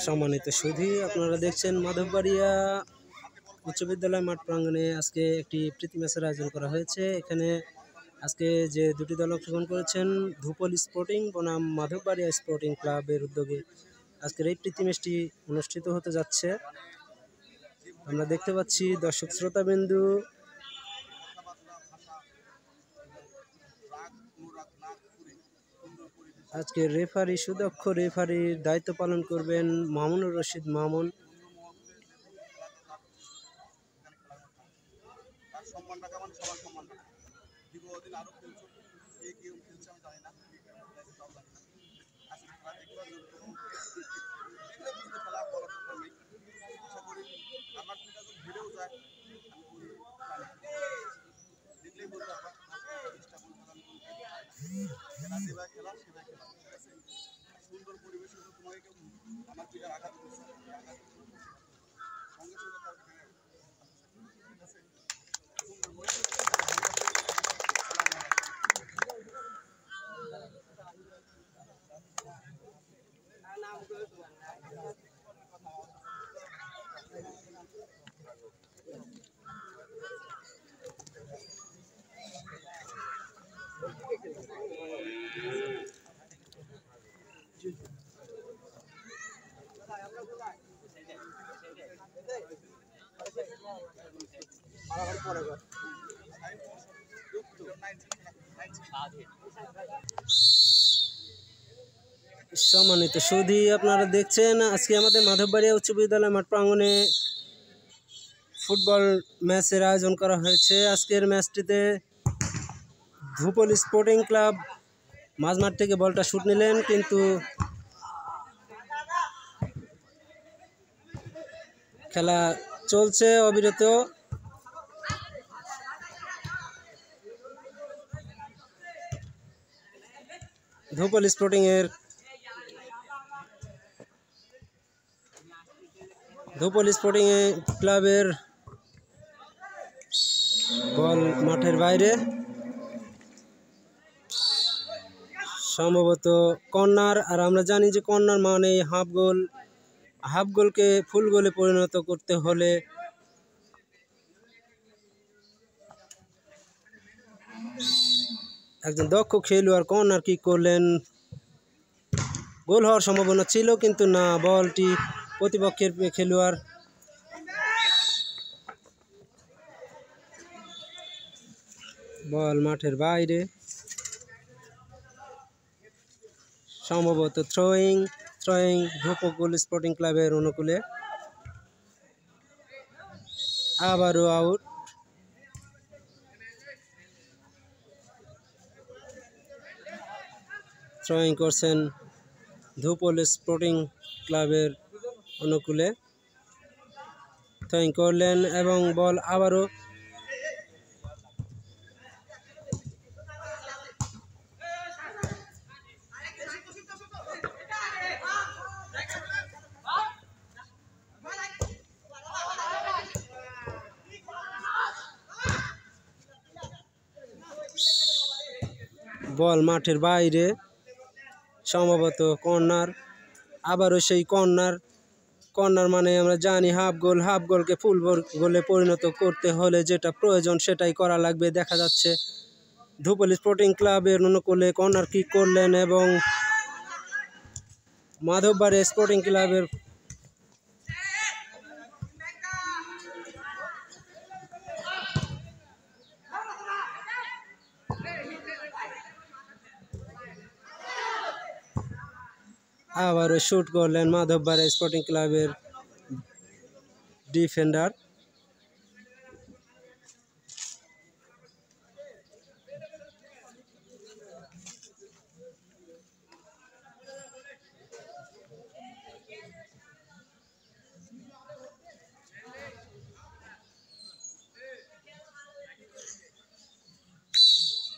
সম্মানিত সুধী, আপনারা দেখছেন মাধববাড়িয়া উচ্চ বিদ্যালয় মাঠ প্রাঙ্গণে আজকে একটি প্রীতি ম্যাচের আয়োজন করা হয়েছে। এখানে আজকে যে দুটি দল অংশগ্রহণ করেছেন, ধুপল স্পোর্টিং বনাম মাধববাড়িয়া স্পোর্টিং ক্লাবের উদ্যোগে আজকের এই প্রীতি ম্যাচটি অনুষ্ঠিত হতে যাচ্ছে। আমরা দেখতে পাচ্ছি দর্শক শ্রোতাবিন্দু আজকের রেফারি, সুদক্ষ রেফারির দায়িত্ব পালন করবেন মামুনুর রশিদ মামুন। সম্মানিত সুধী, আপনারা দেখছেন আজকে আমাদের মাধববাড়িয়া উচ্চ বিদ্যালয় মাঠ প্রাঙ্গণে ফুটবল ম্যাচের আয়োজন করা হয়েছে। আজকের ম্যাচটিতে ধুপল স্পোর্টিং ক্লাব মাঝমাঠ থেকে বলটা শুট নিলেন, কিন্তু খেলা চলছে অবিরত। ধুপল স্পোর্টিং ক্লাবের বল মাঠের বাইরে, সম্ভবত কর্নার। আর আমরা জানি যে কর্নার মানে হাফ গোল। হাফ গোলকে ফুল গোলে পরিণত করতে হলে একজন দক্ষ খেলোয়াড় কর্নার কিক করলেন, গোল হওয়ার সম্ভাবনা ছিল, কিন্তু না, বলটি প্রতিপক্ষের খেলোয়াড় বল মাঠের বাইরে, সম্ভবত থ্রোয়িং ধুপল স্পোর্টিং ক্লাবের অনুকূলে। আবারও আউট। থ্রোয়িং করছেন ধুপল স্পোর্টিং ক্লাবের অনুকূলে, থ্রোয়িং করলেন এবং বল আবারও বল মাঠের বাইরে, সম্ভবত কর্নার। আবারও সেই কর্নার মানে আমরা জানি হাফ গোল। হাফ গোলকে ফুল গোলে পরিণত করতে হলে যেটা প্রয়োজন সেটাই করা লাগবে। দেখা যাচ্ছে ধুপল স্পোর্টিং ক্লাবের অনুকূলে কর্নার কিক করলেন এবং মাধববাড়িয়া স্পোর্টিং ক্লাবের আবারও শুট করলেন মাধববাড়িয়া স্পোর্টিং ক্লাবের ডিফেন্ডার।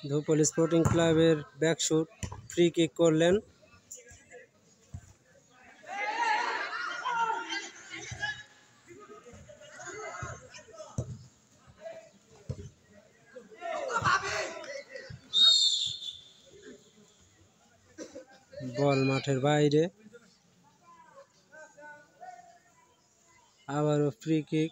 ধুপল স্পোর্টিং ক্লাবের ব্যাকশুট, ফ্রি কিক করলেন। বল মাঠের বাইরে। আবারও ফ্রি কিক।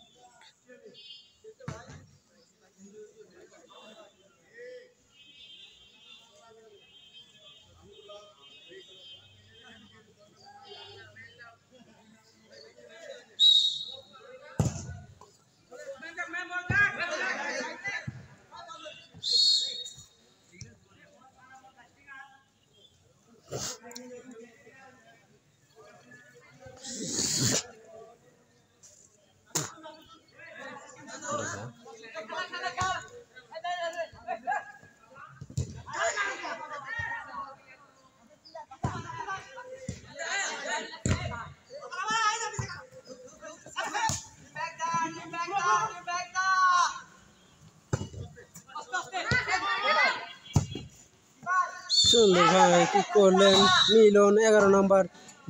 সুন্দরভাবে কিক করলেন মিলন, 11 নম্বর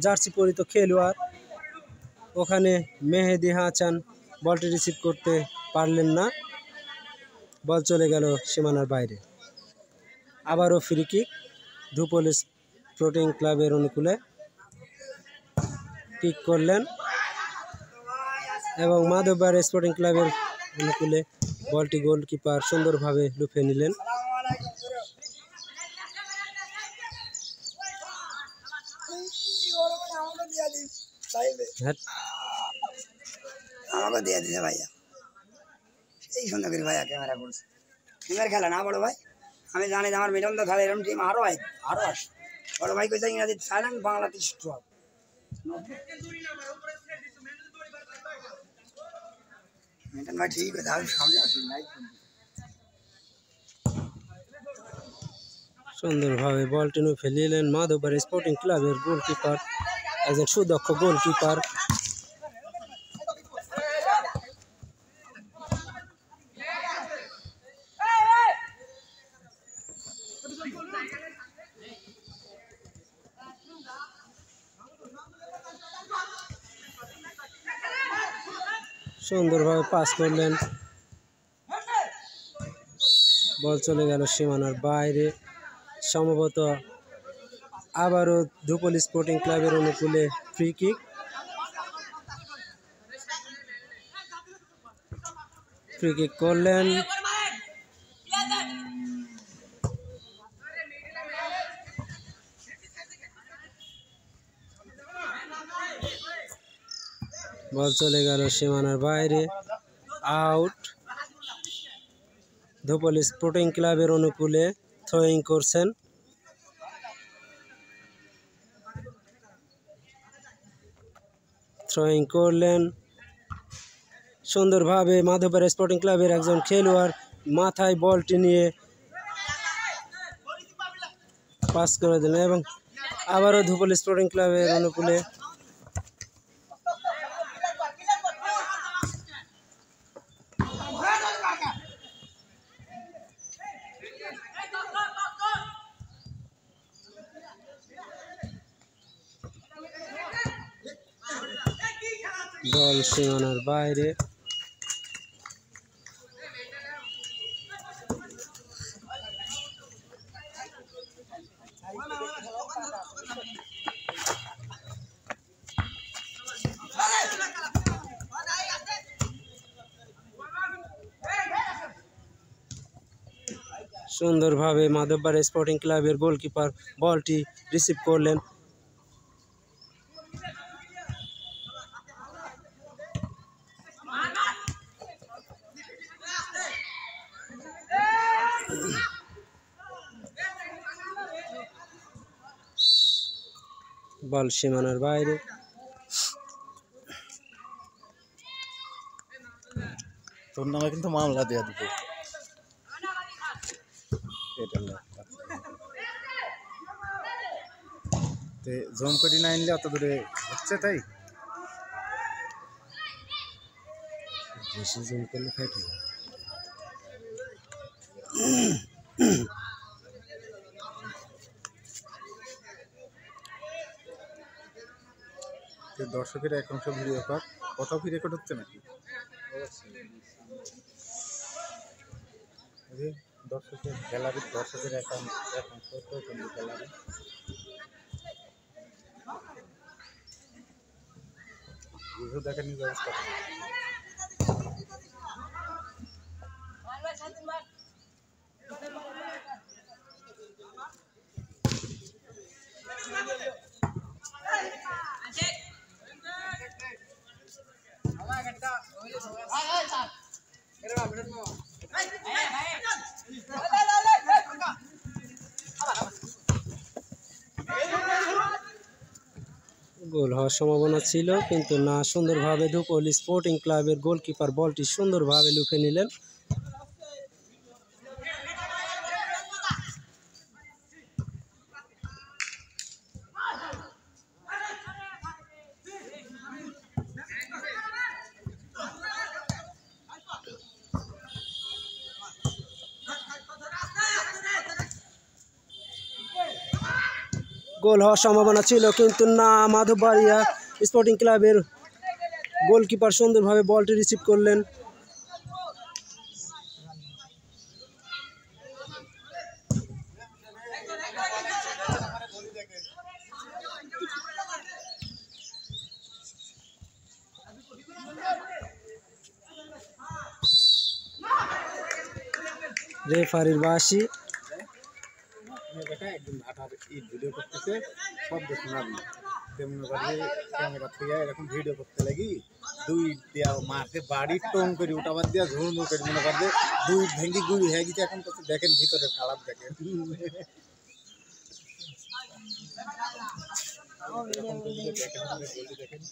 জার্সি পরিত খেলোয়াড়। ওখানে মেহেদি হাসান বলটি রিসিভ করতে পারলেন না, বল চলে গেল সীমানার বাইরে। আবারও ফ্রি কিক ধুপল স্পোর্টিং ক্লাবের অনুকূলে। কিক করলেন এবং মাধববাড়ি স্পোর্টিং ক্লাবের অনুকূলে বলটি গোলকিপার সুন্দরভাবে লুফে নিলেন। আমাকে দিয়ে দিছে ভাইয়া, সেই সুন্দর করে ভাইয়া ক্যামেরা করছে। টিমের খেলা না বড় ভাই, আমি জানি যে আমার মিলন তো খেলে এরকম টিম আরো আসে। বড় ভাই কইছে ইংরাজি সাইলেন্ট, বাংলাতে স্ট্রক। মিলন ভাই ঠিক আছে, আমি সামনে আসি নাই। সুন্দরভাবে বলটি লুফে নিলেন মাধববাড়ি স্পোর্টিং ক্লাবের গোলকিপার, একজন সুদক্ষ গোলকিপার। সুন্দরভাবে পাস করলেন, বল চলে গেল সীমানার বাইরে। সম্ভবত আবারও ধুপল স্পোর্টিং ক্লাবের অনুকূলে ফ্রি কিক। ফ্রি কিক করলেন, বল চলে গেল সীমানার বাইরে, আউট। ধুপল স্পোর্টিং ক্লাবের অনুকূলে থ্রোয়িং করছেন। থ্রোয়িং করলেন সুন্দরভাবে মাধববাড়ি স্পোর্টিং ক্লাবের একজন খেলোয়াড় মাথায় বলটি নিয়ে পাস করে দিলেন এবং আবারও ধুপল স্পোর্টিং ক্লাবের অনুকূলে বল সীমানার বাইরে। সুন্দরভাবে মাধববাড়ি স্পোর্টিং ক্লাবের গোলকিপার বলটি রিসিভ করলেন। বল সীমানার বাইরে। তোর নামে কিন্তু মামলা দেওয়া দিবে। জম করি না আনলে অত দূরে হচ্ছে, তাই বেশি জুম করলে ফাইট হবে। দর্শকের এক অংশ ভিডিও কর, কোথাও কি রেকর্ড হচ্ছে নাকি? দর্শকের গ্যালারির দর্শকের এক অংশ গ্যালারি। রিভিউ দেখেন ব্যবস্থা করুন। গোল হওয়ার সম্ভাবনা ছিল কিন্তু না, সুন্দরভাবে ধুপোল স্পোর্টিং ক্লাবের গোলকিপার বলটি সুন্দরভাবে লুফে নিলেন। গোল হওয়ার সম্ভাবনা ছিল কিন্তু না, মাধববাড়িয়া স্পোর্টিং ক্লাবের গোলকিপার সুন্দরভাবে বলটি রিসিভ করলেন। রেফারির বাঁশি। বেটা একদিন ভাটার ঈদ ভিডিও করতেছে, সব দেখুন আপনি তেমনি করে ক্যামেরা থেকে এরকম ভিডিও করতে লাগি দুই দেওয়া মাঠে বাড়ি টোন করে উঠাবার দেওয়া ঝুড়মুড় করে মনে করবে দুই ভেঙ্গি গুড়ি হয়ে গেছে। এখন তো দেখেন ভিতরের কালার দেখেন দেখেন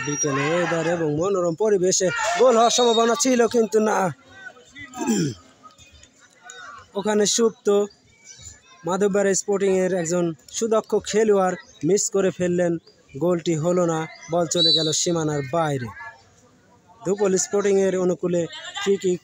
বিকেলে ওয়েদার এবং মনোরম পরিবেশে গোল হওয়ার সম্ভাবনা ছিল কিন্তু না, ওখানে সুপ্ত মাধববাড়িয়া স্পোর্টিং এর একজন সুদক্ষ খেলোয়াড় মিস করে ফেললেন। গোলটি হলো না, বল চলে গেল সীমানার বাইরে। ধুপোল স্পোর্টিং এর অনুকূলে ফ্রি কিক।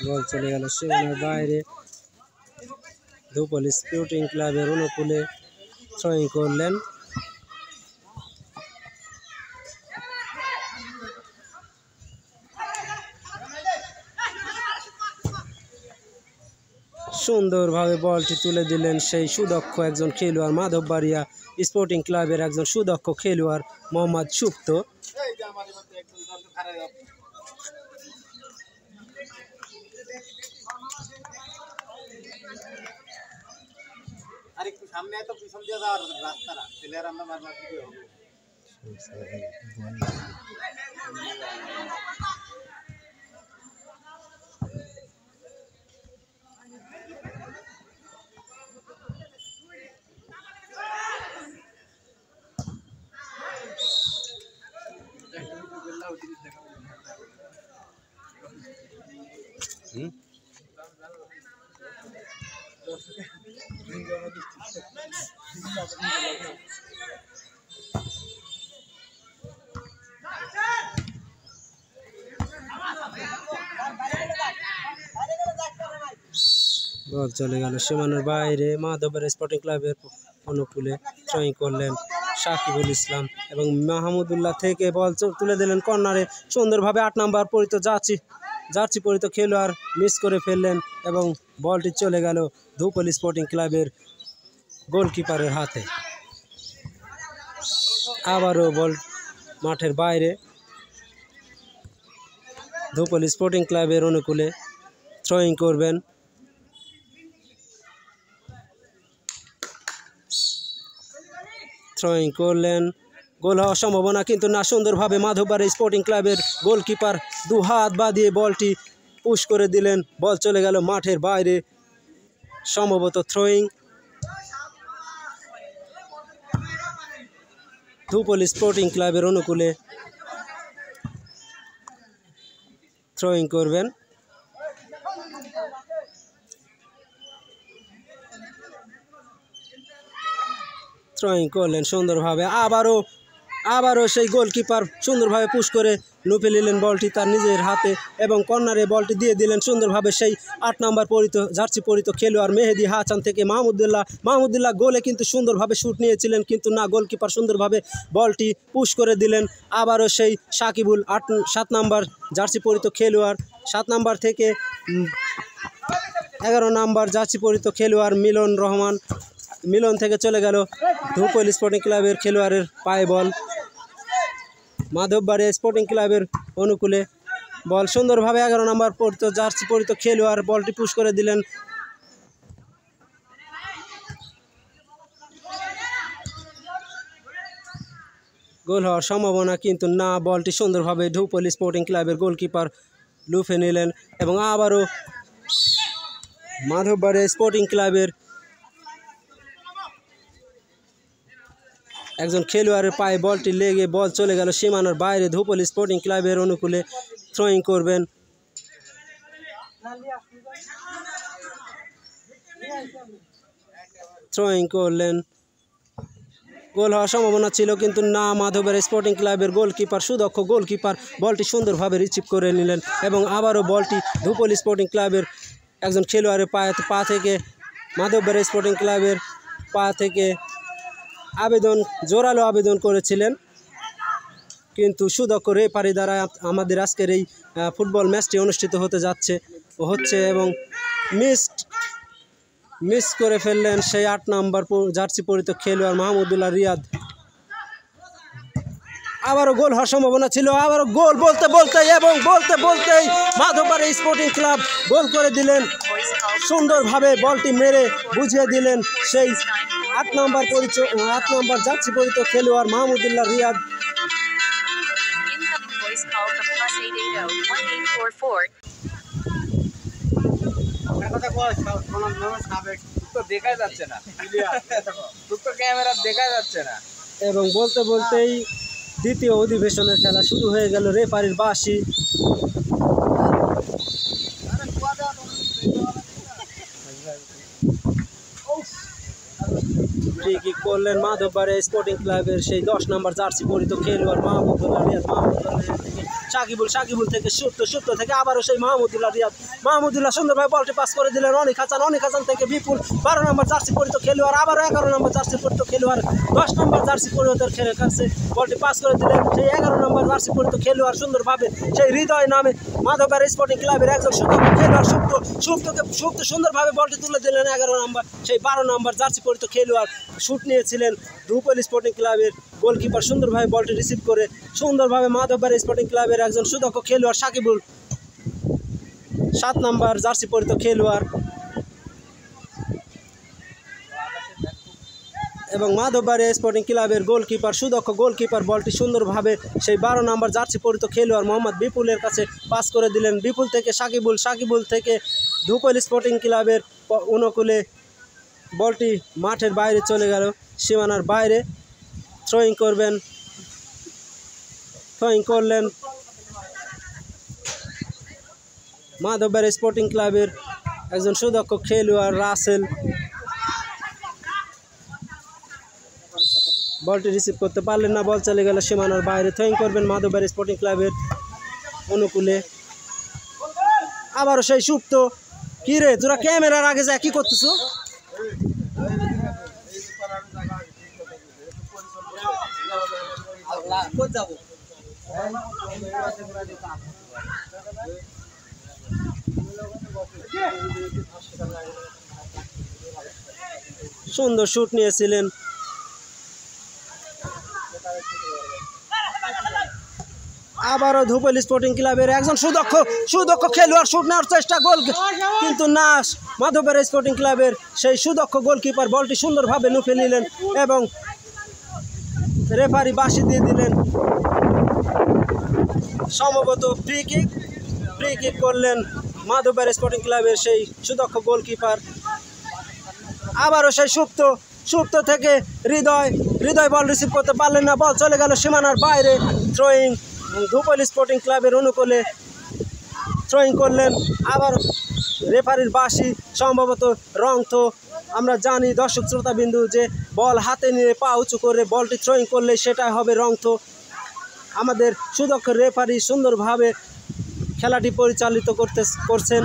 বল চলে গেল সীমানার বাইরে। ধুপোল স্পোর্টিং ক্লাবের অনুকূলে থ্রোয়িং করলেন। সুন্দরভাবে বলটি তুলে দিলেন সেই সুদক্ষ একজন খেলোয়াড়, মাধববাড়িয়া স্পোর্টিং ক্লাবের একজন সুদক্ষ খেলোয়াড় মোহাম্মদ সুপ্ত। আর একটু সামনে তো পিছন দিয়ে যাওয়ার রাস্তাটা প্লেয়ার আমরা মারবার দিকে হবে। বল চলে গেল সীমানার বাইরে। মাধববাড়িয়া স্পোর্টিং ক্লাবের অনুকূলে থ্রোয়িং করলেন সাকিবুল ইসলাম এবং মাহমুদুল্লাহ থেকে বল তুলে দিলেন কর্নারে। সুন্দরভাবে 8 নম্বর পরিত জার্সি পরিত খেলোয়াড় মিস করে ফেললেন এবং বলটি চলে গেল ধুপোল স্পোর্টিং ক্লাবের গোলকিপারের হাতে। আবারও বল মাঠের বাইরে। ধুপল স্পোর্টিং ক্লাবের অনুকূলে থ্রোয়িং করবেন। থ্রোয়িং করলেন, গোল হওয়ার সম্ভাবনা কিন্তু না, সুন্দরভাবে মাধববাড়ি স্পোর্টিং ক্লাবের গোলকিপার দু হাত বাঁধিয়ে বলটি পুশ করে দিলেন, বল চলে গেল মাঠের বাইরে, সম্ভবত থ্রোয়িং। ধুপল স্পোর্টিং ক্লাবের অনুকূলে থ্রোয়িং করবেন। থ্রোয়িং করলেন সুন্দরভাবে, আবারও সেই গোলকিপার সুন্দরভাবে পুশ করে লুপে নিলেন বলটি তার নিজের হাতে এবং কর্নারে বলটি দিয়ে দিলেন সুন্দরভাবে সেই 8 নম্বর জার্সি পরিত খেলোয়াড় মেহেদি হাসান থেকে মাহমুদুল্লাহ গোলে কিন্তু সুন্দরভাবে শুট নিয়েছিলেন, কিন্তু না, গোলকিপার সুন্দরভাবে বলটি পুশ করে দিলেন। আবারও সেই সাকিবুল 7 নম্বর জার্সি পরিত খেলোয়াড়, 7 নম্বর থেকে 11 নম্বর জার্সি পরিত খেলোয়াড় মিলন থেকে চলে গেল ধুপল স্পোর্টিং ক্লাবের খেলোয়াড়ের পায়ে বল। মাধববাড়ি স্পোর্টিং ক্লাবের অনুকূলে বল সুন্দরভাবে 11 নম্বর জার্সি পরিত খেলোয়াড় বলটি পুশ করে দিলেন। গোল হওয়ার সম্ভাবনা কিন্তু না, বলটি সুন্দরভাবে ধুপল স্পোর্টিং ক্লাবের গোলকিপার লুফে নিলেন এবং আবারও মাধববাড়ি স্পোর্টিং ক্লাবের একজন খেলোয়াড়ের পায়ে বলটি লেগে বল চলে গেল সীমানার বাইরে। ধুপল স্পোর্টিং ক্লাবের অনুকূলে থ্রোয়িং করবেন। থ্রোয়িং করলেন, গোল হওয়ার সম্ভাবনা ছিল কিন্তু না, মাধববাড়ি স্পোর্টিং ক্লাবের গোলকিপার সুদক্ষ গোলকিপার বলটি সুন্দরভাবে রিসিভ করে নিলেন এবং আবারও বলটি ধুপল স্পোর্টিং ক্লাবের একজন খেলোয়াড়ের পা থেকে মাধববাড়ি স্পোর্টিং ক্লাবের পা থেকে জোরালো আবেদন করেছিলেন, কিন্তু সুদক্ষ রেফারি দ্বারা আমাদের আজকের এই ফুটবল ম্যাচটি অনুষ্ঠিত হচ্ছে এবং মিস করে ফেললেন সেই 8 নম্বর জার্সি পরিত খেলোয়াড় মাহমুদুল্লাহ রিয়াদ। আবারও গোল হওয়ার সম্ভাবনা ছিল, আবারও গোল বলতে বলতেই মাধববাড়ি স্পোর্টিং ক্লাব গোল করে দিলেন, সুন্দরভাবে বলটি মেরে বুঝিয়ে দিলেন সেই 8 নম্বর জার্সি পরিত খেলোয়াড় মাহমুদুল্লাহ রিয়াদ। দেখা যাচ্ছে না, ক্যামেরা দেখা যাচ্ছে না এবং বলতেই দ্বিতীয় অধিবেশনের খেলা শুরু হয়ে গেল। রেফারির বাঁশি ফ্রি কিক করলেন মাধববাড়ি স্পোর্টিং ক্লাবের সেই 10 নম্বর জার্সি পরিত খেলোয়াড় মাহমুদুল্লাহ রিয়াদ থেকে সাকিবুল থেকে সুপ্ত থেকে আবারও সেই মাহমুদুল্লাহ সুন্দরভাবে বলটি পাস করে দিলেন অনিক হাসান থেকে বিপুল 12 নম্বর জার্সি পরিত খেলোয়াড়, আবারও 11 নম্বর জার্সি পরিত খেলোয়াড় 10 নম্বর জার্সি পরিত কাছে বলটি পাস করে দিলেন সেই 11 নম্বর জার্সি পরিত খেলোয়াড় সুন্দরভাবে সেই হৃদয় নামে মাধববাড়ি স্পোর্টিং ক্লাবের একজন খেলোয়াড় সুপ্ত সুন্দরভাবে বলটি তুলে দিলেন 11 নম্বর সেই 12 নম্বর জার্সি পরিত খেলোয়াড় শুট নিয়েছিলেন ধুপল স্পোর্টিং ক্লাবের গোলকিপার সুন্দরভাবে বলটি রিসিভ করে সুন্দরভাবে মাধববাড়ি স্পোর্টিং ক্লাবের একজন সুদক্ষ খেলোয়াড় সাকিবুল 7 নম্বর জার্সি পরিত খেলোয়াড় এবং মাধববাড়ি স্পোর্টিং ক্লাবের সুদক্ষ গোলকিপার বলটি সুন্দরভাবে সেই 12 নম্বর জার্সি পরিত খেলোয়াড় মোহাম্মদ বিপুলের কাছে পাস করে দিলেন। বিপুল থেকে সাকিবুল থেকে ধুপল স্পোর্টিং ক্লাবের অনুকূলে বলটি মাঠের বাইরে চলে গেল, সীমানার বাইরে। থ্রোয়িং করলেন মাধববাড়ি স্পোর্টিং ক্লাবের একজন সুদক্ষ খেলোয়াড় রাসেল, বলটি রিসিভ করতে পারলেন না, বল চলে গেল সীমানার বাইরে। থ্রোয়িং করবেন মাধববাড়ি স্পোর্টিং ক্লাবের অনুকূলে। আবারও সেই সুপ্ত, কি রে তোরা ক্যামেরার আগে যা কি করতেছো? সুন্দর শুট নিয়েছিলেন আবারও ধুপলি স্পোর্টিং ক্লাবের একজন সুদক্ষ খেলোয়াড় শুট নেওয়ার চেষ্টা, গোল কিন্তু না। মাধববাড়িয়া স্পোর্টিং ক্লাবের সেই সুদক্ষ গোলকিপার বলটি সুন্দরভাবে নুফে নিলেন এবং রেফারি বাঁশি দিয়ে দিলেন। সম্ভবত ফ্রি কিক করলেন মাধববাড়িয়া স্পোর্টিং ক্লাবের সেই সুদক্ষ গোলকিপার। আবারও সেই সুপ্ত থেকে হৃদয় বল রিসিভ করতে পারলেন না, বল চলে গেল সীমানার বাইরে। থ্রোয়িং ধুপলি স্পোর্টিং ক্লাবের অনুকূলে থ্রোয়িং করলেন। আবার রেফারির বাঁশি, সম্ভবত রং তো আমরা জানি দর্শক শ্রোতাবিন্দু যে বল হাতে নিয়ে পা উঁচু করে বলটি থ্রোয়িং করলে সেটা হবে রং তো। আমাদের সুদক্ষ রেফারি সুন্দরভাবে খেলাটি পরিচালিত করছেন।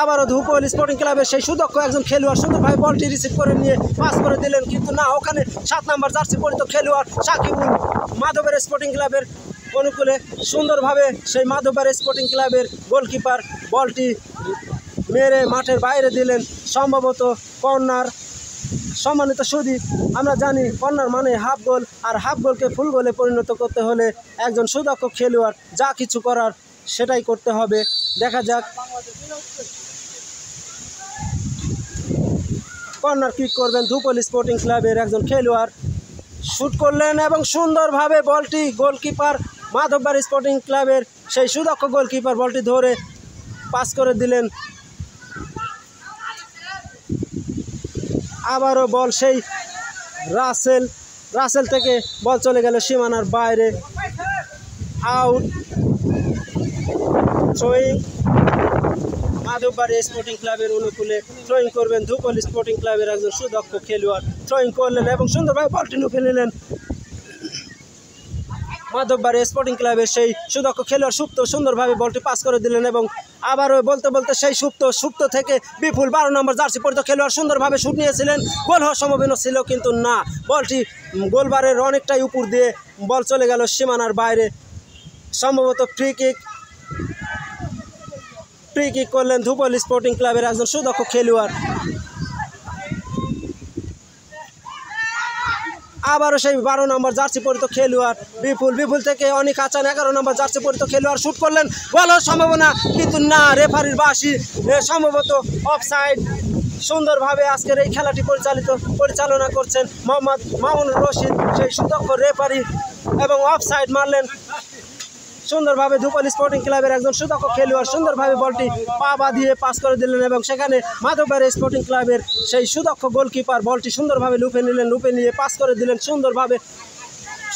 আবারও ধুপলি স্পোর্টিং ক্লাবের সেই সুদক্ষ একজন খেলোয়াড় সুন্দরভাবে বলটি রিসিভ করে নিয়ে পাস করে দিলেন, কিন্তু না, ওখানে 7 নম্বর জার্সি পরিত খেলোয়াড় সাকিবুল মাধববাড়িয়া স্পোর্টিং ক্লাবের অনুকূলে সুন্দরভাবে সেই মাধববাড়িয়া স্পোর্টিং ক্লাবের গোলকিপার বলটি মেরে মাঠের বাইরে দিলেন। সম্ভবত কর্নার। সম্মানিত সুধী, আমরা জানি কর্নার মানে হাফ গোল, আর হাফ গোলকে ফুল গোলে পরিণত করতে হলে একজন সুদক্ষ খেলোয়াড় যা কিছু করার সেটাই করতে হবে। দেখা যাক, কর্নার কিক করবেন ধুপলি স্পোর্টিং ক্লাবের একজন খেলোয়াড়, শুট করলেন এবং সুন্দরভাবে বলটি গোলকিপার মাধববাড়িয়া স্পোর্টিং ক্লাবের সেই সুদক্ষ গোলকিপার বলটি ধরে পাস করে দিলেন। আবারও বল সেই রাসেল থেকে বল চলে গেল সীমানার বাইরে, আউট। থ্রোয়িং মাধববাড়িয়া স্পোর্টিং ক্লাবের অনুকূলে থ্রোয়িং করবেন ধুপলি স্পোর্টিং ক্লাবের একজন সুদক্ষ খেলোয়াড়, থ্রোয়িং করলেন এবং সুন্দরভাবে বলটি নুকে নিলেন। মাধববাড়িয়া স্পোর্টিং ক্লাবের সেই সুদক্ষ খেলোয়াড় সুন্দরভাবে বলটি পাস করে দিলেন এবং আবারও বলতে সেই সুপ্ত থেকে বিপুল 12 নম্বর জার্সি পরিত খেলোয়াড় সুন্দরভাবে শুট নিয়েছিলেন, গোল হওয়ার সম্ভাবনা ছিল, কিন্তু না, বলটি গোলবারের অনেকটাই উপর দিয়ে বল চলে গেল সীমানার বাইরে। সম্ভবত ফ্রি কিক করলেন ধুপলি স্পোর্টিং ক্লাবের একজন সুদক্ষ খেলোয়াড়। আবারও সেই 12 নম্বর জার্সি পরিত খেলোয়াড় বিপুল থেকে অনেক আচান 11 নম্বর জার্সি পরিত খেলোয়াড় শুট করলেন, গোল হওয়ার সম্ভাবনা, কিন্তু না, রেফারির বাঁশি, সম্ভবত অফসাইড। সুন্দরভাবে আজকের এই খেলাটি পরিচালনা করছেন মোহাম্মদ মামুনুর রশিদ, সেই সুদক্ষ রেফারি, এবং অফসাইড মারলেন সুন্দরভাবে ধুপলি স্পোর্টিং ক্লাবের একজন সুদক্ষ খেলোয়াড় সুন্দরভাবে বলটি পা বাঁধিয়ে পাস করে দিলেন এবং সেখানে মাধববাড়িয়া স্পোর্টিং ক্লাবের সেই সুদক্ষ গোলকিপার বলটি সুন্দরভাবে লুপে নিয়ে পাস করে দিলেন সুন্দরভাবে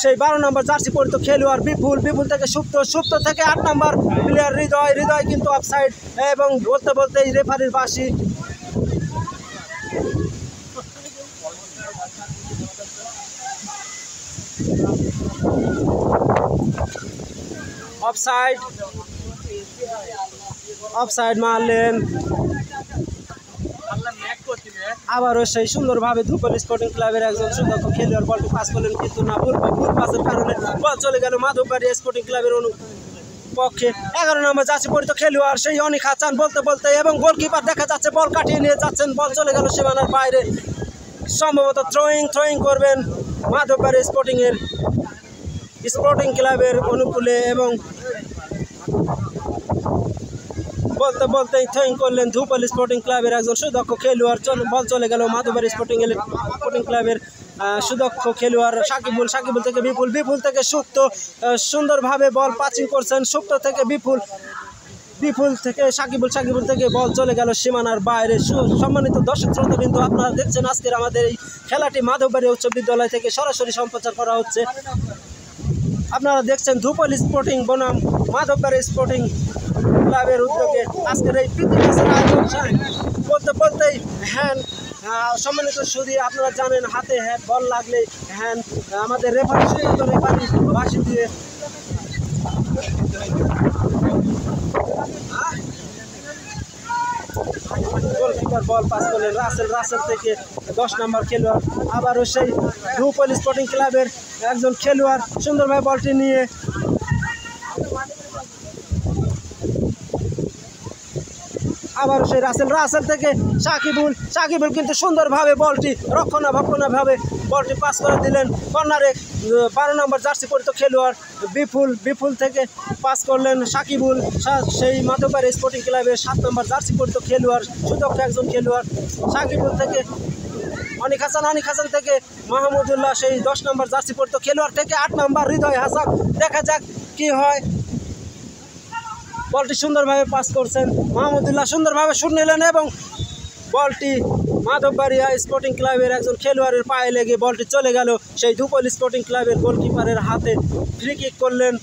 সেই 12 নম্বর জার্সি পরিত খেলোয়াড় বিপুল থেকে সুপ্ত থেকে 8 নম্বর প্লেয়ার হৃদয় কিন্তু অফসাইড, এবং বলতেই রেফারির বাঁশি। অফসাইড মারলেন। আবারও সেই সুন্দরভাবে ধুপলি স্পোর্টিং ক্লাবের একজন সুদক্ষ খেলোয়াড় বলটি পাস করলেন, কিন্তু না, ভুল পাসের কারণে বল চলে গেল মাধববাড়িয়া স্পোর্টিং ক্লাবের পক্ষে। 11 নম্বর জার্সি পরিত খেলোয়াড় সেই অনেক হাসান বলতে এবং গোলকিপার দেখা যাচ্ছে বল কাটিয়ে নিয়ে যাচ্ছেন, বল চলে গেল সীমানার বাইরে। সম্ভবত থ্রোয়িং করবেন মাধববাড়িয়া স্পোর্টিং ক্লাবের অনুকূলে, এবং বলতেই থ্রোয়িং করলেন ধুপলি স্পোর্টিং ক্লাবের একজন সুদক্ষ খেলোয়াড়, বল চলে গেল মাধববাড়িয়া স্পোর্টিং ক্লাবের সুদক্ষ খেলোয়াড় সাকিবুল থেকে বিপুল থেকে সুন্দরভাবে বল পাচিং করছেন, সুপ্ত থেকে বিপুল থেকে সাকিবুল থেকে বল চলে গেল সীমানার বাইরে। সম্মানিত দর্শক শ্রোতাবৃন্দ, আপনারা দেখছেন আজকের আমাদের এই খেলাটি মাধববাড়িয়া উচ্চ বিদ্যালয় থেকে সরাসরি সম্প্রচার করা হচ্ছে। আপনারা দেখছেন ধুপলি স্পোর্টিং বনাম মাধববাড়িয়া স্পোর্টিং ক্লাবের উদ্যোগে আজকের এই প্রীতি ম্যাচের আয়োজন। বলতেই হ্যান্ড, সম্মানিত সুধী, আপনারা জানেন হাতে বল লাগলে হ্যান্ড, আমাদের রেফারি বাঁশি দিয়ে গোলকিপার বল পাস করলেন রাসেল থেকে 10 নম্বর খেলোয়াড়। আবারও সেই ধুপলি স্পোর্টিং ক্লাবের একজন খেলোয়াড় সুন্দরভাবে বলটি নিয়ে আবার সেই রাসেল থেকে সাকিবুল কিন্তু সুন্দরভাবে বলটি রক্ষণাবেক্ষণভাবে বলটি পাস করে দিলেন কর্নারে। 12 নম্বর জার্সি পরিত খেলোয়াড় বিপুল থেকে পাস করলেন সাকিবুল, সেই মাধববাড়ি স্পোর্টিং ক্লাবের 7 নম্বর জার্সি পরিত খেলোয়াড়, সুদক্ষ একজন খেলোয়াড়। সাকিবুল থেকে অনিক হাসান থেকে মাহমুদুল্লাহ, সেই 10 নম্বর জার্সি পরিত খেলোয়াড় থেকে 8 নম্বর হৃদয় হাসান। দেখা যাক কি হয়। বলটি সুন্দরভাবে পাস করছেন মাহমুদুল্লাহ, সুন্দরভাবে শুট নিলেন এবং বলটি মাধববাড়িয়া স্পোর্টিং ক্লাবের একজন খেলোয়াড়ের পায়ে লেগে বলটি চলে গেল সেই ধুপল স্পোর্টিং ক্লাবের গোলকিপারের হাতে। ফ্রি কিক করলেন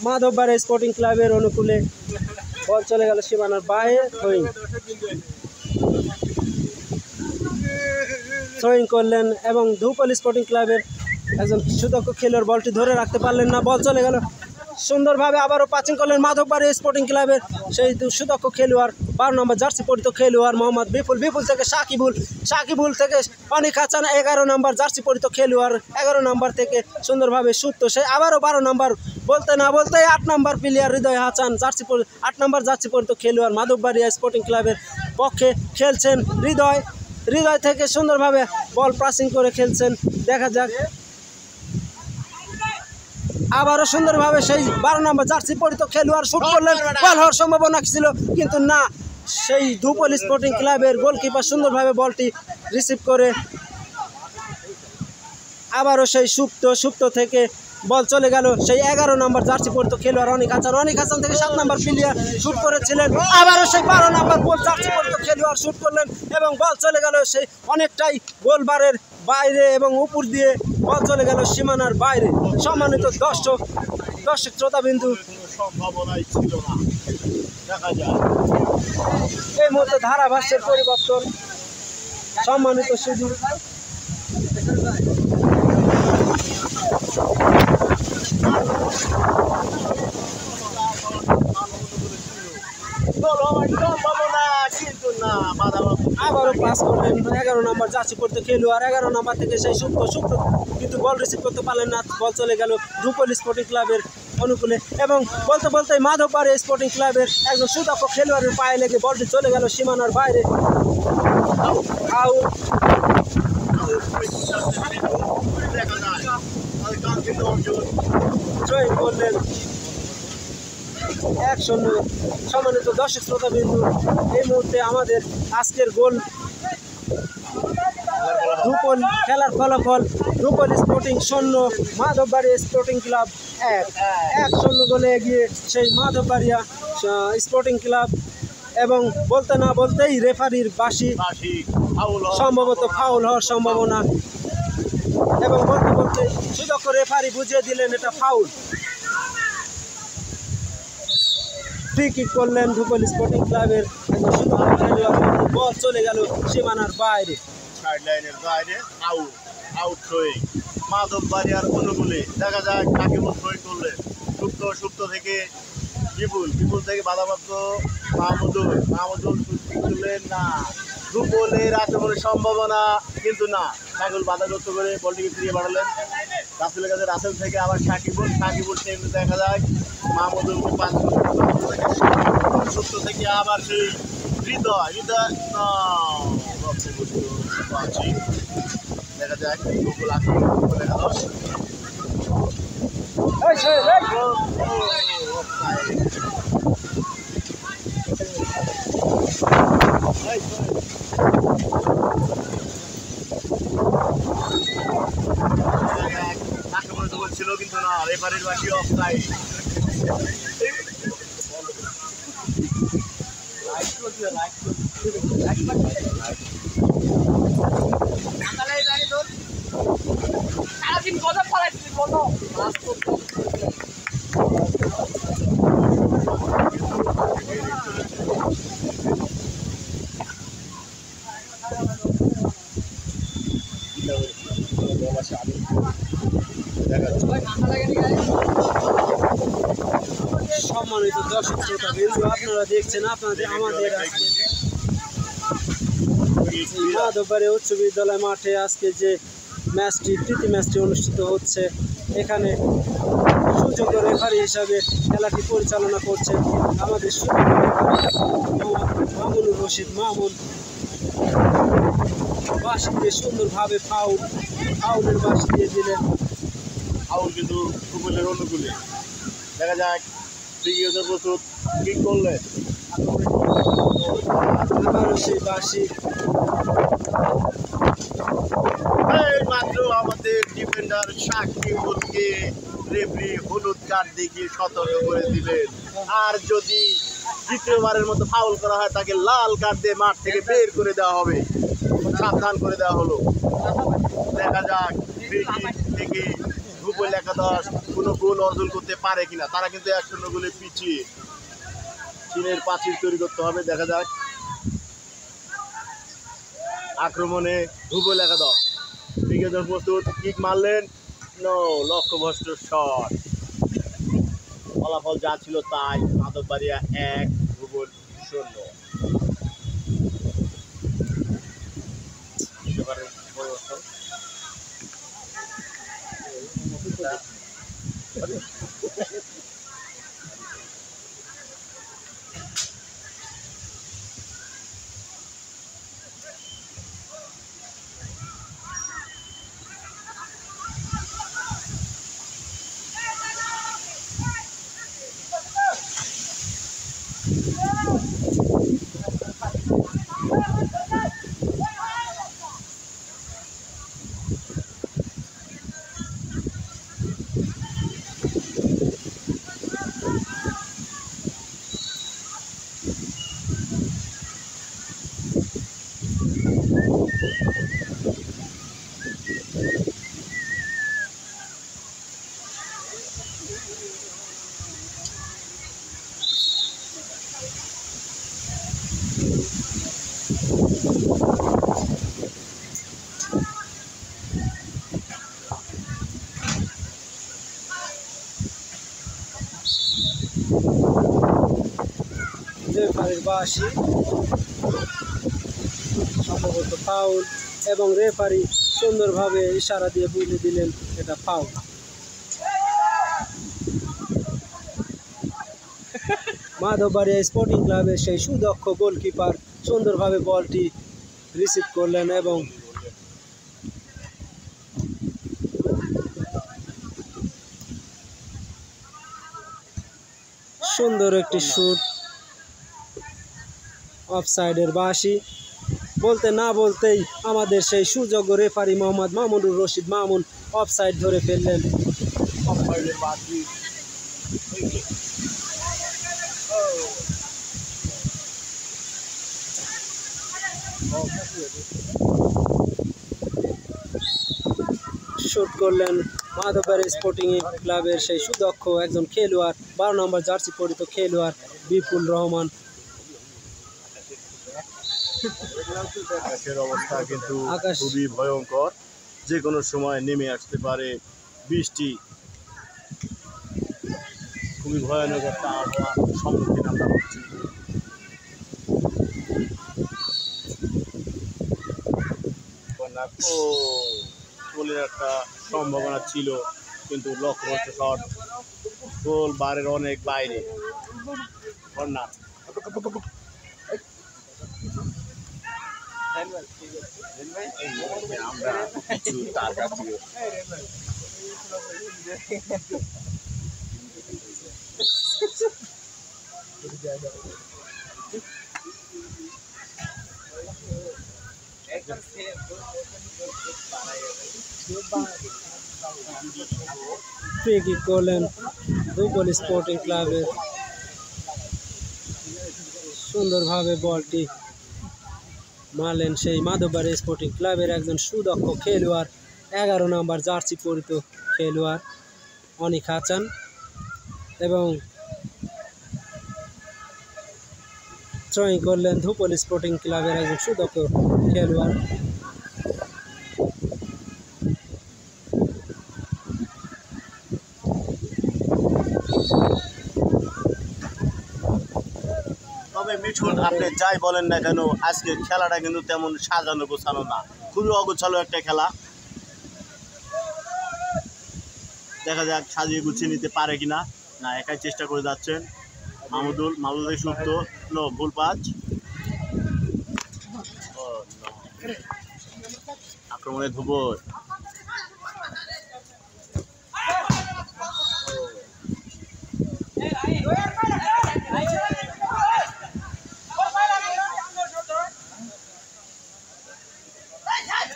মাধববাড়িয়া স্পোর্টিং ক্লাবের অনুকূলে। বল চলে গেল সীমানার বাইরে। থ্রোয়িং করলেন এবং ধুপল স্পোর্টিং ক্লাবের একজন সুদক্ষ খেলোয়াড় বলটি ধরে রাখতে পারলেন না, বল চলে গেল। সুন্দরভাবে আবারও পাচিং করলেন মাধববাড়ি স্পোর্টিং ক্লাবের সেই সুদক্ষ খেলোয়াড় 12 নম্বর জার্সি পরিত খেলোয়াড় মোহাম্মদ বিপুল থেকে সাকিবুল থেকে অনিক হাসান 11 নম্বর জার্সি পরিত খেলোয়াড়, 11 নম্বর থেকে সুন্দরভাবে শুট, সে আবারও 12 নম্বর বলতে 8 নম্বর প্লেয়ার হৃদয় হাসান 8 নম্বর জার্সি পরিত খেলোয়াড় মাধববাড়িয়া স্পোর্টিং ক্লাবের পক্ষে খেলছেন। হৃদয় থেকে সুন্দরভাবে বল পাসিং করে খেলছেন। দেখা যাক, আবারও সুন্দরভাবে সেই 12 নম্বর জার্সি পরিত খেলোয়াড় শুট করলেন, বল হওয়ার সম্ভাবনা ছিল কিন্তু না, সেই ধুপল স্পোর্টিং ক্লাবের গোলকিপার সুন্দরভাবে বলটি রিসিভ করে আবারও সেই সুপ্ত থেকে বল চলে গেল সেই 11 নম্বর জার্সি পরিত খেলোয়াড় অনিক হাসান থেকে 7 নম্বর প্লেয়ার শুট করেছিলেন। আবারও সেই 12 নম্বর জার্সি পরিত খেলোয়াড় শুট করলেন এবং বল চলে গেল সেই অনেকটাই গোলবারের বাইরে এবং উপর দিয়ে বল চলে গেল সীমানার বাইরে। সম্মানিত দর্শক শ্রোতাবিন্দু, এই মুহূর্তে ধারাভাষ্যের পরিবর্তন। সম্মানিত সুধী, আবারও পাস করলেন 11 নম্বর জার্সি পরিত খেলোয়াড়, 11 নম্বর থেকে সেই সুপ্ত কিন্তু বল রিসিভ করতে পারলেন না, বল চলে গেল ধুপল স্পোর্টিং ক্লাবের অনুকূলে এবং বলতে মাধববাড়ি স্পোর্টিং ক্লাবের একজন সুদক্ষ খেলোয়াড়ের পায়ে লেগে বলটি চলে গেল সীমানার বাইরে। আউট। থ্রোয়িং করলেন 1-0। সম্মানিত দর্শক শ্রোতাবিন্দু, এই মুহূর্তে আমাদের আজকের গোল ধুপল খেলার ফলাফল ধুপল স্পোর্টিং 0 মাধববাড়ি স্পোর্টিং ক্লাব 1-0 গোলে এগিয়ে সেই মাধববাড়িয়া স্পোর্টিং ক্লাব। এবং বলতেই রেফারির বাঁশি, সম্ভবত ফাউল হওয়ার সম্ভাবনা, এবং বলতে সুদক্ষ রেফারি বুঝিয়ে দিলেন এটা ফাউল। ফ্রি কিক করলেন ধুপল স্পোর্টিং ক্লাবের একজন সুদক্ষ খেলোয়াড়, বল চলে গেল সীমানার বাইরে। সাইডলাইনের বাইরে আউট থ্রোয়িং মাধববাড়িয়ার অনুকূলে। দেখা যাক কাকে থ্রোয়িং করলেন। সুপ্ত থেকে বিপুল থেকে বাধাপ্রাপ্ত মাহমুদুল করলেন না, ধুপলের আক্রমণের সম্ভাবনা কিন্তু না, সাইকুল বাধাগ্রস্ত করে বলটিকে ফিরিয়ে পাঠালেন রাসেলের কাছে। রাসেল থেকে আবার সাকিবুল দেখা যায় মাহমুদুলকে পাস সুপ্ত থেকে আবার সেই হৃদয় দেখা যায় ধুপল আক্রমণ করে গেল। আক্রমণ ছিল কিন্তু না, রেফারির বাকি অফসাইড। সারাদিন কথা পড়াইছিলি বলো সম্মানিত দর্শক শ্রোতা বিন্দু, আপনারা দেখছেন আমাদের মাধববাড়ি উচ্চ বিদ্যালয় মাঠে আজকে যে প্রীতি ম্যাচটি অনুষ্ঠিত হচ্ছে। এখানে সুযোগ্য রেফারি হিসাবে খেলাটি পরিচালনা করছেন আমাদের সুযোগ্য রেফারি মামুনুর রশিদ মামুন। বাঁশি দিয়ে সুন্দরভাবে ফাউলের বাঁশি দিয়ে দিলেন। ফাউল কিন্তু ফুটবলের অনুকূলে। দেখা যাক বিগত প্রস্তুত কি করলে আবারও সেই বাঁশি। এই মাত্র আমাদের ডিফেন্ডার সাকিবুলকে রেফারি হলুদ কার্ড দেখিয়ে সতর্ক করে দিলেন। আর যদি দ্বিতীয়বারের মতো ফাউল করা হয় তাকে লাল কার্ড দিয়ে মাঠ থেকে বের করে দেওয়া হবে, সাবধান করে দেওয়া হলো। দেখা যাক থেকে ধুপল একাদশ কোনো গোল অর্জন করতে পারে কিনা। তারা কিন্তু 1-0 গোলে পিছিয়ে, চীনের প্রাচীর তৈরি করতে হবে। দেখা যাক আক্রমণে ধুপল একাদশ বিকেজন প্রস্তুত, কিক মারলেন, নো, লক্ষ্যভ্রষ্ট শট। ফলাফল যা ছিল তাই, মাধববাড়িয়া 1, ধুপল 0। রেফারির বাঁশি, সম্ভবত ফাউল, এবং রেফারি সুন্দরভাবে ইশারা দিয়ে বুঝে দিলেন এটা ফাউল। মাধববাড়িয়া স্পোর্টিং ক্লাবের সেই সুদক্ষ গোলকিপার সুন্দরভাবে বলটি রিসিভ করলেন এবং সুন্দর একটি শুট। অফসাইডের বাঁশি। বলতে না বলতেই আমাদের সেই সুযোগ্য রেফারি মোহাম্মদ মামুনুর রশিদ মামুন অফসাইড ধরে ফেললেন। অফসাইডের বাঁশি। শুট করলেন মাধববাড়িয়া স্পোর্টিং ক্লাবের সেই সুদক্ষ একজন খেলোয়াড়, 12 নম্বর জার্সি পরিহিত খেলোয়াড় বিপুল রহমান। আকাশের অবস্থা কিন্তু আকাশ খুবই ভয়ঙ্কর, যে কোনো সময় নেমে আসতে পারে বৃষ্টি। খুবই ভয়ানক একটা আবহাওয়ার সম্মুখীন আমরা হচ্ছি। গোলের একটা সম্ভাবনা ছিল, কিন্তু লক্ষ্যভ্রষ্ট শট, গোল বারের অনেক বাইরে। কর্নার আমরা কিছু তার কাছে ফ্রি কিক করলেন ধুপল স্পোর্টিং ক্লাবের। সুন্দরভাবে বলটি মারলেন সেই মাধববাড়িয়া স্পোর্টিং ক্লাবের একজন সুদক্ষ খেলোয়াড়, 11 নম্বর জার্সি পরিহিত খেলোয়াড় অনিক হাসান, এবং থ্রোয়িং করলেন ধুপল স্পোর্টিং ক্লাবের একজন সুদক্ষ খেলোয়াড়। তবে মিঠুন, আপনি যাই বলেন না কেন, আজকে খেলাটা কিন্তু তেমন সাজানো গোছানো না, খুবই অগোছালো একটা খেলা। দেখা যাক সাজিয়ে গুছিয়ে নিতে পারে কিনা। না, একাই চেষ্টা করে যাচ্ছেন মাহমুদুল থেকে সুপ্ত। নো, ভুল পাঁচ। আক্রমণে ধুবল।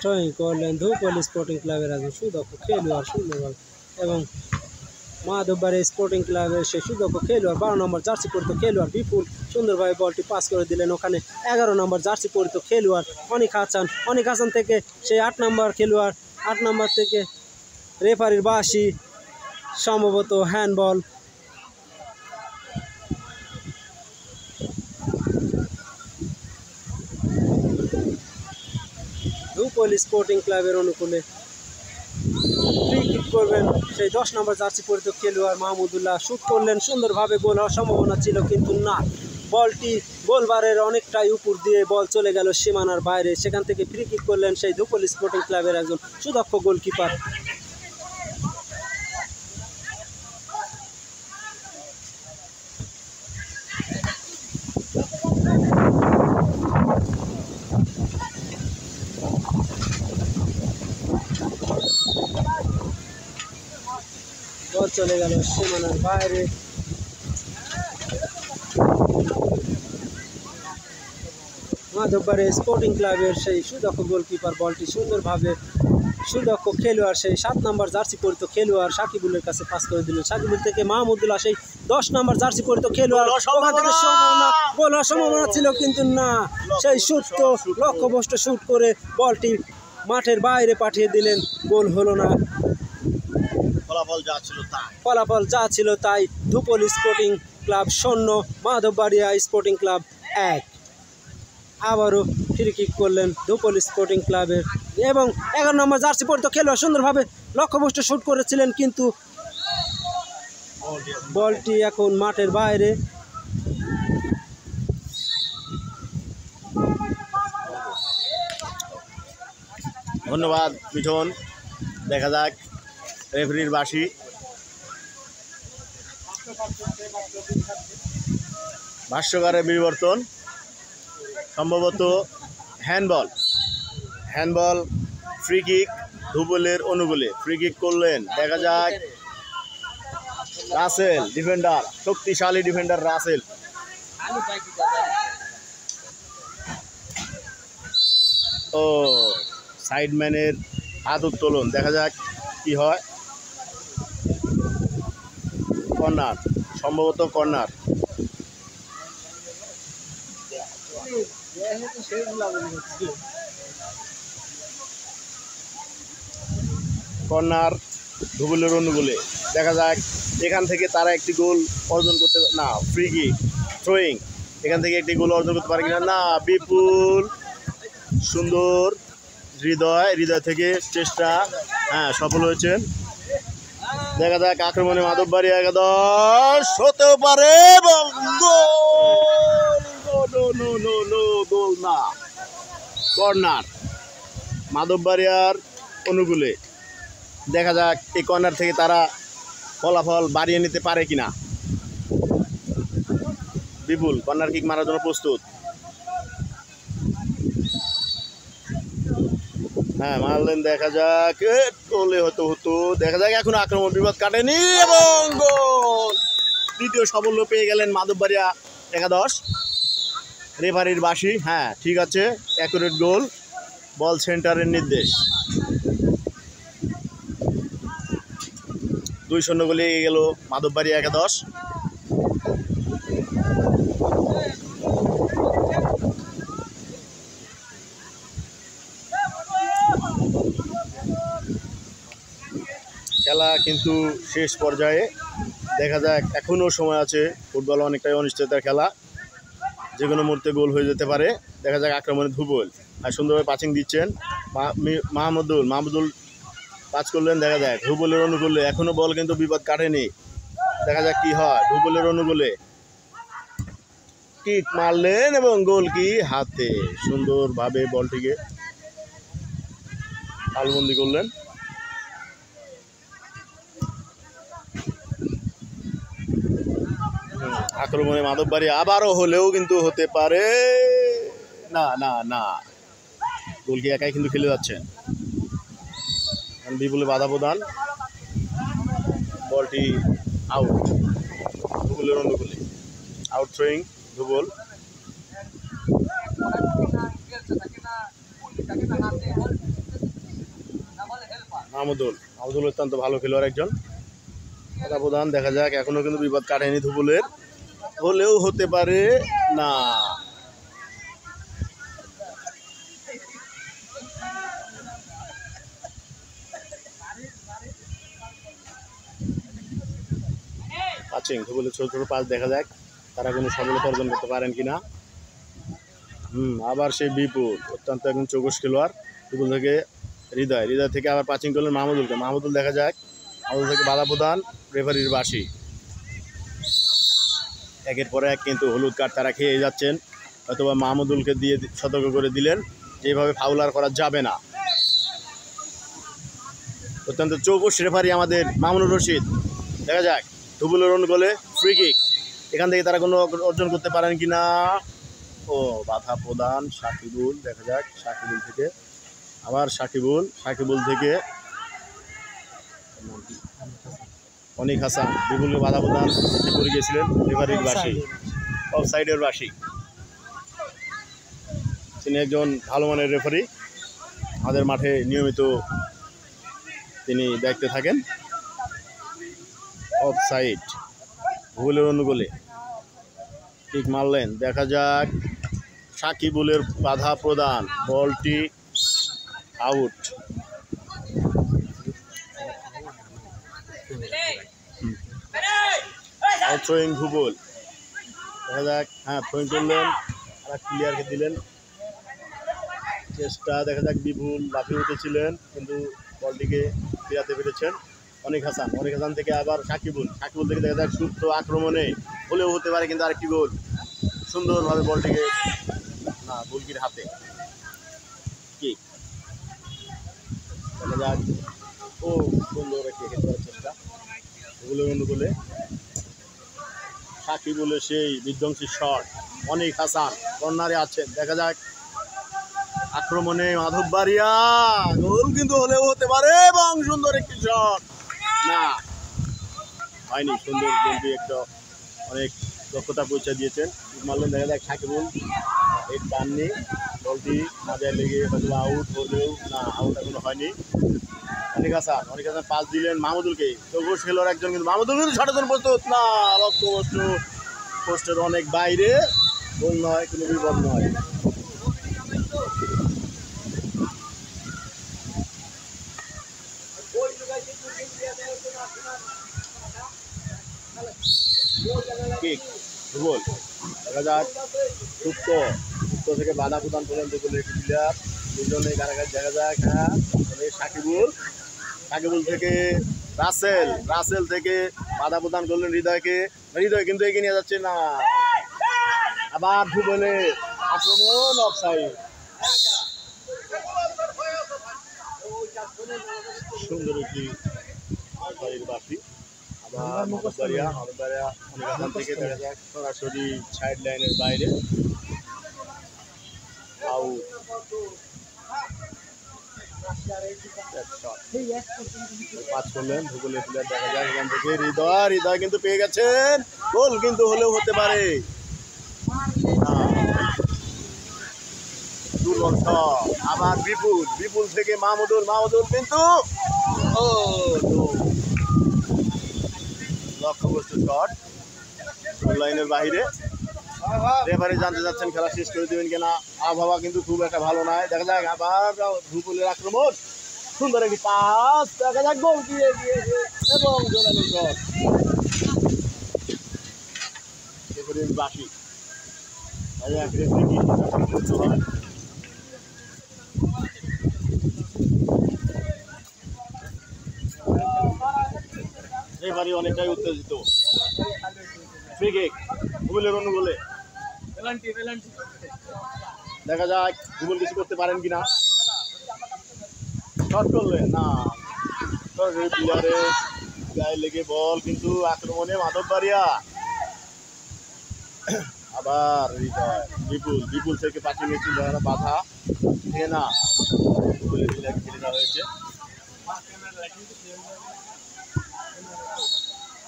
ট্রয়িং করলেন ধুপল স্পোর্টিং ক্লাবের একজন সুদক্ষ খেলোয়াড় সুন্দরভাবে, এবং মাধববাড়ি স্পোর্টিং ক্লাবের সেই সুদক্ষ খেলোয়াড় 12 নম্বর জার্সি পরিত খেলোয়াড় বিপুল সুন্দরভাবে বলটি পাস করে দিলেন। ওখানে 11 নম্বর জার্সি পরিত খেলোয়াড় অনিক হাসান থেকে সেই 8 নম্বর খেলোয়াড়, 8 নম্বর থেকে রেফারির বাঁশি, সম্ভবত হ্যান্ডবল। ধুপল স্পোর্টিং ক্লাবের অনুকূলে ফ্রি কিক করবেন সেই 10 নম্বর জার্সি পরিত খেলোয়াড় মাহমুদুল্লাহ। শুট করলেন, সুন্দরভাবে গোল হওয়ার সম্ভাবনা ছিল, কিন্তু না, বলটি গোলবারের অনেকটাই উপর দিয়ে বল চলে গেল সীমানার বাইরে। সেখান থেকে ফ্রি কিক করলেন সেই ধুপল স্পোর্টিং ক্লাবের একজন সুদক্ষ গোলকিপার। বল চলে গেল সীমানার বাইরে। মাধববাড়ি স্পোর্টিং ক্লাবের সেই সুদক্ষ গোলকিপার বলটি সুন্দরভাবে সুদক্ষ খেলোয়াড় সেই 7 নম্বর জার্সি পরিত খেলোয়াড় সাকিবুলের কাছে পাস করে দিলেন। সাকিবুল থেকে মাহমুদুল্লাহ সেই 10 নম্বর জার্সি পরিত খেলোয়াড়, ওখান থেকে গোল হওয়ার সম্ভাবনা ছিল, কিন্তু না, সেই শুট তো লক্ষ্যভ্রষ্ট শুট করে বলটি মাঠের বাইরে পাঠিয়ে দিলেন, গোল হলো না। ফলাফল যা ছিল তাই, ধুপল স্পোর্টিং ক্লাব 0, মাধববাড়িয়া স্পোর্টিং ক্লাব 1। আবারও ফ্রি কিক করলেন ধুপল স্পোর্টিং ক্লাবের, এবং 11 নম্বর জার্সি পরিত খেলোয়াড় সুন্দরভাবে লক্ষ্যভ্রষ্ট শুট করেছিলেন, কিন্তু বলটি এখন মাঠের বাইরে। ধন্যবাদ মিঠন। দেখা যাক রেফারির বাঁশি। ভাষ্যকারের বিবর্তন, সম্ভবত হ্যান্ডবল ফ্রি কিক ধুপলের অনুকূলে। ফ্রি কিক করলেন, দেখা যাক রাসেল ডিফেন্ডার, শক্তিশালী ডিফেন্ডার রাসেল। ও সাইডম্যানের হাত উত্তোলন, দেখা যাক কি হয়। কর্নার, সম্ভবত কর্নার। কর্নার ধুবলের অনুকূলে। দেখা যাক এখান থেকে তারা একটি গোল অর্জন করতে, না, ফ্রি কিক থ্রোয়িং, এখান থেকে একটি গোল অর্জন করতে পারে কিনা। না, বিপুল সুন্দর হৃদয় থেকে চেষ্টা, হ্যাঁ, সফল হয়েছেন। দেখা যাক আক্রমণে মাধববাড়ি একাদশ হতেও পারে, গোল না, কর্নার মাধববাড়িয়ার অনুকূলে। দেখা যাক এই কর্নার থেকে তারা ফলাফল বাড়িয়ে নিতে পারে কিনা। বিপুল কর্নার কিক মারার জন্য প্রস্তুত। হ্যাঁ, মারলেন, দেখা যাক গোলে হতো। দেখা যাক এখন আক্রমণ বিপদ কাটেনি, এবং গোল। দ্বিতীয় সাফল্য পেয়ে গেলেন মাধববাড়িয়া একাদশ। রেফারির বাঁশি, হ্যাঁ ঠিক আছে, অ্যাকুরেট গোল, বল সেন্টারের নির্দেশ। 2-0 গোলে এগিয়ে গেল মাধববাড়িয়া একাদশ। খেলা কিন্তু শেষ পর্যায়ে। দেখা যাক, এখনও সময় আছে। ফুটবল অনেকটাই অনিশ্চয়তার খেলা, যে কোনো মুহূর্তে গোল হয়ে যেতে পারে। দেখা যাক আক্রমণে ধুপল, আর সুন্দরভাবে পাচিং দিচ্ছেন মাহমুদুল পাস করলেন। দেখা যাক ধুপলের অনুকূলে, এখনও বল কিন্তু বিপদ কাটেনি। দেখা যাক কি হয়। ধুপলের অনুকূলে কিক মারলেন, এবং গোল কি হাতে সুন্দরভাবে বলটিকে তালবন্দি করলেন। আক্রমণে মাধববাড়ি আবারও হলেও কিন্তু হতে পারে না না না, গোলকি একাই কিন্তু খেলে যাচ্ছেন। বিপুলে বাধা প্রদান, বলটি আউট ধুবুলের অনুকূলে। Out throwing ধুবুল। মাহমুদুল অত্যন্ত ভালো খেলোয়াড় একজন, বাধা প্রদান। দেখা যাক, এখনো কিন্তু বিপদ কাটেনি ধুবুলের, হলেও হতে পারে না। পাচিং ধুবুলের ছোট ছোট পাস, দেখা যাক তারা কোনো সফলতা অর্জন করতে পারেন কিনা। আবার সেই বিপুল অত্যন্ত একজন চৌকস খেলোয়াড়। বিপুল থেকে হৃদয় থেকে আবার পাচিং করলেন মাহমুদুলকে। মাহমুদুল দেখা যাক, মাহমুদুল থেকে বাধা প্রদান, রেফারির বাঁশি। একের পর এক কিন্তু হলুদ কার্ড তারা খেয়ে যাচ্ছেন। অথবা মাহমুদুলকে দিয়ে সতর্ক করে দিলেন যেভাবে ফাউল আর করা যাবে না। অত্যন্ত চৌকস রেফারি আমাদের মামুনুর রশিদ। দেখা যাক ধুবুলের অনুকূলে ফ্রি কিক, এখান থেকে তারা কোনো অর্জন করতে পারেন কিনা। ও বাধা প্রদান সাকিবুল। দেখা যাক সাকিবুল থেকে আবার সাকিবুল থেকে অনিক হাসান। বিপুলকে বাধা প্রদান করে গিয়েছিলেন রেফারির বাঁশি, অফ সাইডের বাঁশি। তিনি একজন ভালো মানের রেফারি, আমাদের মাঠে নিয়মিত তিনি দেখতে থাকেন। অফ সাইড, ভুলের অনুকূলে ঠিক মারলেন। দেখা যাক সাকিবুলের বাধা প্রদান, বলটি আউট। থ্রোয়িং ভুবল। দেখা যাক, থ্রোয়িং করলেন, আর ক্লিয়ারকে দিলেন চেষ্টা। দেখা যাক বিপুল লাফিয়ে উঠেছিলেন কিন্তু বলটিকে ফিরাতে পেরেছেন অনিক হাসান থেকে আবার সাকিবুল থেকে দেখা যাক সুপ্ত আক্রমণে হলেও হতে পারে কিন্তু আরেকটি গোল। সুন্দরভাবে বলটিকে না গোলকির হাতে কিক। দেখা যাক, ও সুন্দর একটি হেড করার চেষ্টা ওগুলোর অনুকূলে। সাকিবুলের সেই বিধ্বংসী শট, অনিক হাসান কর্নারে আছেন। দেখা যাক আক্রমণে মাধববাড়িয়া, গোল কিন্তু হলেও হতে পারে এবং সুন্দর একটি শট, না হয়নি। সুন্দর গোলটি একটা অনেক দক্ষতা পরিচয় দিয়েছেন মারলেন। দেখা যাক সাকিবুল হেড পাননি, বলটি মাঝায় লেগে হয়তো আউট হলেও না, আউট এখনো হয়নি। অনিক হাসান পাস দিলেন মাহমুদুলকে, চৌকস খেলোয়াড় একজন, কিন্তু মাহমুদুল কিন্তু শটের জন্য প্রস্তুত না, লক্ষ্যবস্তু পোস্টের অনেক বাইরে, গোল নয়, কোনো বিপদ নয়। Kick goal. দেখা যাক সুপ্ত থেকে বাধা প্রদান করলেন দুপুরে একটি প্লেয়ার, দুজনে কারাগার। দেখা যাক সাকিবুল থেকে রাসেল থেকে বাধা প্রদান করলেন হৃদয় কিন্তু এগিয়ে নিয়ে যাচ্ছে না। আবার ভুবলে আক্রমণ, অফসাইড। সুন্দর একটি বাসি। আবার মাধববাড়িয়া অনেক আসাম থেকে দেখা যাক সরাসরি সাইড লাইনের বাইরে আউট। পাঁচ করলেন ভূগোলের প্লেয়ার। দেখা যাক এখান থেকে হৃদয় কিন্তু পেয়ে গেছেন, গোল কিন্তু হলেও হতে পারে। আবার বিপুল থেকে মাহমুদুল কিন্তু লক্ষ্যবস্তু শট, লাইনের বাইরে। রেফারি জানতে যাচ্ছেন খেলা শেষ করে দেবেন কিনা। আবহাওয়া কিন্তু খুব একটা ভালো নয়। দেখা যাক আবার ভূগোলের আক্রমণ, সুন্দর একটি পাস। দেখা যাক গোল দিয়ে গিয়েছে এবং জোরালো শট। রেফারির বাঁশি। রেফারি অনেকটাই উত্তেজিত। ফ্রি কিক ভূগোলের অনুকূলে। দেখা যাক ভূগোল কিছু করতে পারেন কিনা। শট করলেন না, প্লেয়ারের গায়ে লেগে বল কিন্তু আক্রমণে মাধববাড়িয়া। আবার হৃদয় বিপুল থেকে পাঠিয়ে গেছিল বাধা না খেলে দেওয়া হয়েছে।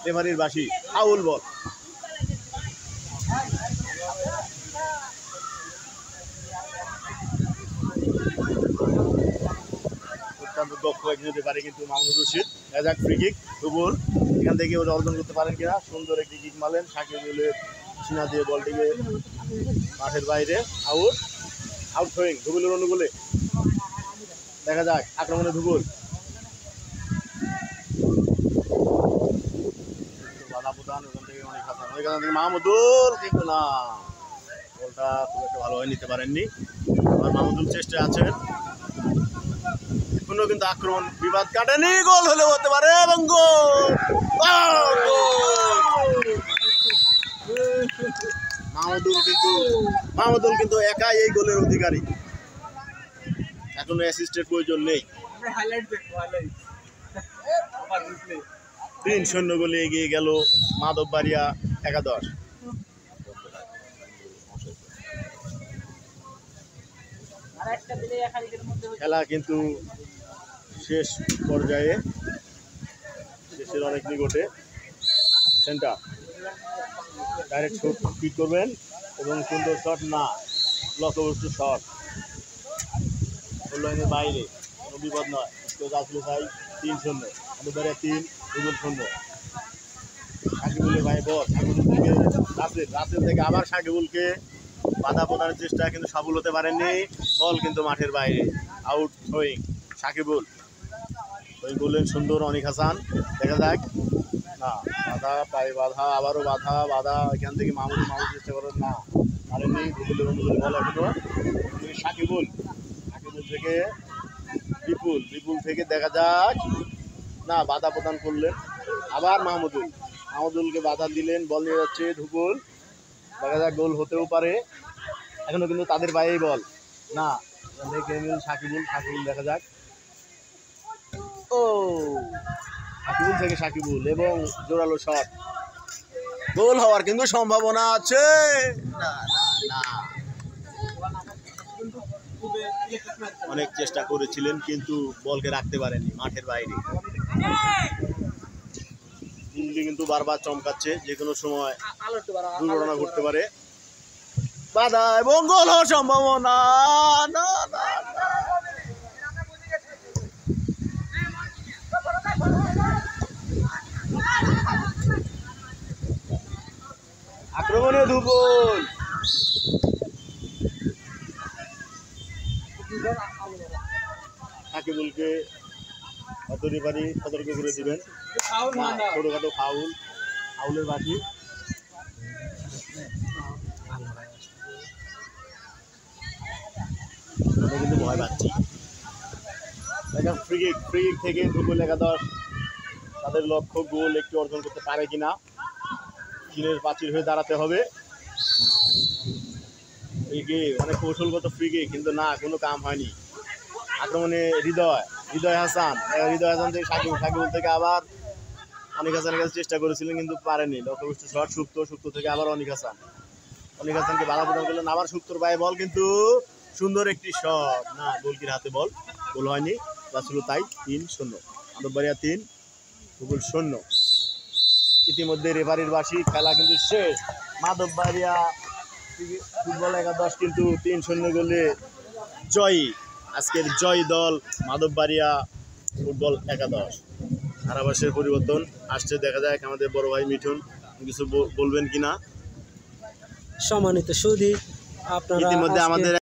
রেফারির বাঁশি ফাউল বল। অত্যন্ত দক্ষ একজন রেফারি কিন্তু মামুনুর রশিদ। এজাক ফ্রি কিক দুপুর এখান থেকে ওটা অর্জন করতে পারেন কিনা। সুন্দর একটি কিক মারলেন সাকিবুলের সিনা দিয়ে বলটিকে মাঠের বাইরে। আউট থ্রোয়িং ধুবুলের অনুকূলে। দেখা যাক আক্রমণে ধুবুল বাধা প্রদান ওখান থেকে অনেক হাসান ওইখান থেকে মাহমুদুল, কিন্তু না বলটা খুব একটা ভালোভাবে নিতে পারেননি। আবার মাহমুদুল চেষ্টা আছেন এখনো, কিন্তু আক্রমণ বিবাদ কাটেনি। গোল হলে হতে পারে এবং মাহমুদুল কিন্তু একাই এই গোলের অধিকারী, এখনো অ্যাসিস্টের প্রয়োজন নেই। 3-0 গোলে এগিয়ে গেল মাধববাড়িয়া একাদশ। খেলা কিন্তু শেষ পর্যায়ে, শেষের অনেক নিকটে। সেন্টার ডাইরেক্ট শট কি করবেন এবং সুন্দর শট না, লক্ষ্যবস্তু শট লাইনের বাইরে, কোনো বিপদ নয়। আসলে চাই 3-0 মাধববাড়িয়া 3 দুপুর 0। সাকিবুলের ভাই বল সাকিবুল থেকে রাসেল থেকে আবার সাকিবুলকে বাধা প্রদানের চেষ্টা, কিন্তু সফল হতে পারেননি। বল কিন্তু মাঠের বাইরে, আউট থ্রোয়িং সাকিবুল। ওই বললেন সুন্দর অনিক হাসান। দেখা যাক না, বাধা পায়ে বাধা, আবারও বাধা এখান থেকে মাহমুদ চেষ্টা করেন না, পারেননি। ধুবুলের অনুকূলে বল এখনো সাকিবুল থেকে বিপুল থেকে দেখা যাক না, বাধা প্রদান করলেন। আবার মাহমুদুলকে বাধা দিলেন, বল নিয়ে যাচ্ছে ধুবুল। দেখা যাক গোল হতেও পারে, এখনো কিন্তু তাদের বাইরেই বল না, সাকিবুল দেখা যাক। সাকিবুল থেকে সাকিবুল এবং জোরালো শট, গোল হওয়ার কিন্তু সম্ভাবনা আছে। না অনেক চেষ্টা করেছিলেন কিন্তু বলকে রাখতে পারেননি মাঠের বাইরে। কিন্তু বারবার চমকাচ্ছে, যে কোনো সময় দুর্ঘটনা ঘটতে পারে। বাধা এবং গোল হওয়ার সম্ভাবনা না। আক্রমণে ধুবুল সাকিবুলকে সতর্ক করে দিবেন। ছোটখাটো ফাউলের বাকি। কিন্তু ভয় পাচ্ছি। ফ্রি কিক থেকে ধুবুল একাদশ তাদের লক্ষ্য গোল একটি অর্জন করতে পারে কিনা। চীনের প্রাচীর হয়ে দাঁড়াতে হবে। অনেক কৌশলগত ফ্রি কিক, কিন্তু না, কোনো কাম হয়নি। আক্রমণে হৃদয় হাসান থেকে সাকিবুল থেকে আবার অনিক হাসানের কাছে চেষ্টা করেছিলেন, কিন্তু পারেনি। লক্ষ্যবস্তু শট সুপ্ত থেকে আবার অনিক হাসানকে বাধা প্রদান করলেন। আবার সুপ্তর পায়ে বল, কিন্তু সুন্দর একটি শট না, গোলকির হাতে বল, গোল হয়নি। ছিল তাই 3-0 মাধববাড়িয়া 3 ধুবুল 0। ইতিমধ্যে রেফারির বাঁশি, খেলা কিন্তু শেষ। মাধববাড়িয়া ফুটবল একাদশ কিন্তু 3-0 গোলে জয়ী। আজকের জয় দল মাধববাড়িয়া ফুটবল একাদশ। ধারাভাষ্যের পরিবর্তন আসছে, দেখা যায় আমাদের বড় ভাই মিঠুন কিছু বলবেন কিনা। সম্মানিত সুধী, আপনারা ইতিমধ্যে আমাদের